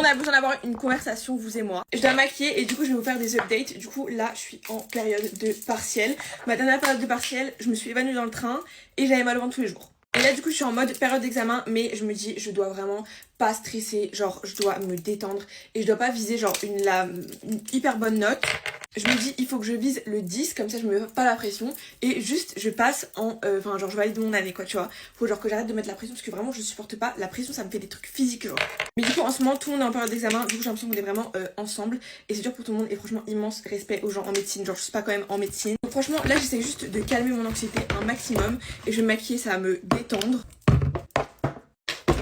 a besoin d'avoir une conversation, vous et moi. Je dois maquiller et du coup je vais vous faire des updates. Du coup là je suis en période de partiel. Ma dernière période de partiel, je me suis évanouie dans le train et j'avais mal au ventre tous les jours. Et là du coup je suis en mode période d'examen, mais je me dis je dois vraiment pas stresser, genre je dois me détendre et je dois pas viser genre une hyper bonne note. Je me dis il faut que je vise le 10, comme ça je me mets pas la pression et juste je passe en enfin genre je valide mon année quoi, tu vois. Faut genre que j'arrête de mettre la pression parce que vraiment je supporte pas la pression, ça me fait des trucs physiques genre. Mais du coup en ce moment tout le monde est en période d'examen, du coup j'ai l'impression qu'on est vraiment ensemble et c'est dur pour tout le monde et franchement immense respect aux gens en médecine, genre je suis pas quand même en médecine. Donc franchement là j'essaie juste de calmer mon anxiété un maximum et je vais me maquiller, ça va me détendre.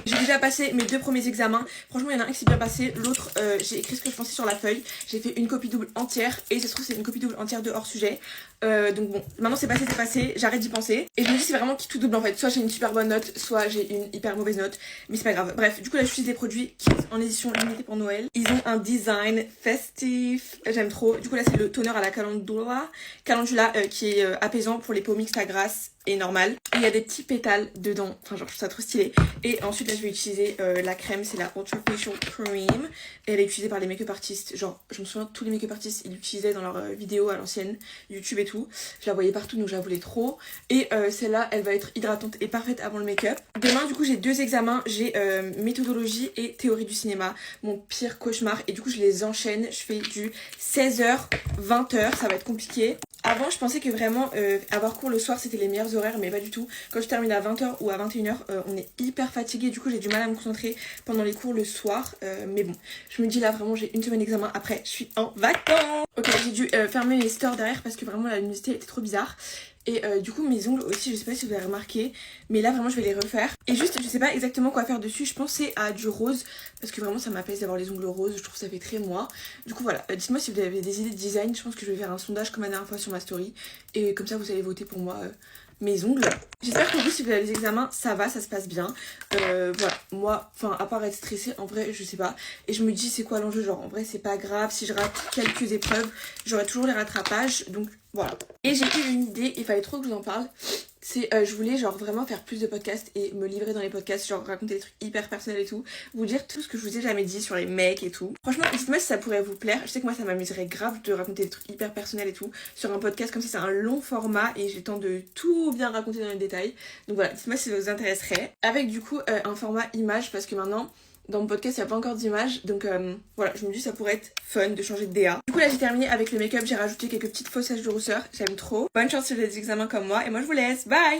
J'ai déjà passé mes 2 premiers examens. Franchement, il y en a un qui s'est bien passé. L'autre, j'ai écrit ce que je pensais sur la feuille. J'ai fait une copie double entière. Et ça se trouve, c'est une copie double entière de hors sujet. Donc bon, maintenant c'est passé. J'arrête d'y penser. Et je me dis, c'est vraiment qui tout double en fait. Soit j'ai une super bonne note, soit j'ai une hyper mauvaise note. Mais c'est pas grave. Bref, du coup, là, j'utilise des produits qui sont en édition limitée pour Noël. Ils ont un design festif. J'aime trop. Du coup, là, c'est le toner à la calendula qui est apaisant pour les peaux mixtes à grasse et normale. Il y a des petits pétales dedans. Enfin, genre, je trouve ça trop stylé. Et ensuite, là, je vais utiliser la crème. C'est la Ultra Facial Cream. Et elle est utilisée par les make-up artistes. Genre, je me souviens, tous les make-up artistes, ils l'utilisaient dans leurs vidéos à l'ancienne, YouTube et tout. Je la voyais partout, donc je la voulais trop. Et celle-là, elle va être hydratante et parfaite avant le make-up. Demain, du coup, j'ai 2 examens. J'ai méthodologie et théorie du cinéma. Mon pire cauchemar. Et du coup, je les enchaîne. Je fais du 16h, 20h. Ça va être compliqué. Avant, je pensais que vraiment avoir cours le soir c'était les meilleurs horaires, mais pas du tout. Quand je termine à 20h ou à 21h, on est hyper fatigué. Du coup, j'ai du mal à me concentrer pendant les cours le soir. Mais bon, je me dis là vraiment, j'ai une semaine d'examen. Après, je suis en vacances. Ok, j'ai dû fermer les stores derrière parce que vraiment la luminosité était trop bizarre. Et du coup mes ongles aussi, je sais pas si vous avez remarqué, mais là vraiment je vais les refaire. Et juste je sais pas exactement quoi faire dessus, je pensais à du rose parce que vraiment ça m'apaise d'avoir les ongles roses, je trouve que ça fait très moi. Du coup voilà, dites-moi si vous avez des idées de design, je pense que je vais faire un sondage comme la dernière fois sur ma story. Et comme ça vous allez voter pour moi mes ongles. J'espère que vous, si vous avez les examens, ça va, ça se passe bien. Voilà, moi, enfin, à part être stressée, en vrai, je sais pas. Et je me dis, c'est quoi l'enjeu? Genre, en vrai, c'est pas grave. Si je rate quelques épreuves, j'aurai toujours les rattrapages. Donc, voilà. Et j'ai eu une idée, il fallait trop que je vous en parle. C'est, je voulais genre vraiment faire plus de podcasts et me livrer dans les podcasts, genre raconter des trucs hyper personnels et tout, vous dire tout ce que je vous ai jamais dit sur les mecs et tout. Franchement, dites-moi si ça pourrait vous plaire. Je sais que moi ça m'amuserait grave de raconter des trucs hyper personnels et tout sur un podcast, comme ça c'est un long format et j'ai le temps de tout bien raconter dans les détails. Donc voilà, dites-moi si ça vous intéresserait. Avec du coup un format image parce que maintenant dans mon podcast il n'y a pas encore d'image, donc voilà, je me dis ça pourrait être fun de changer de DA. Du coup là j'ai terminé avec le make-up, j'ai rajouté quelques petites faussages de rousseur, j'aime trop. Bonne chance sur les examens comme moi et moi je vous laisse, bye.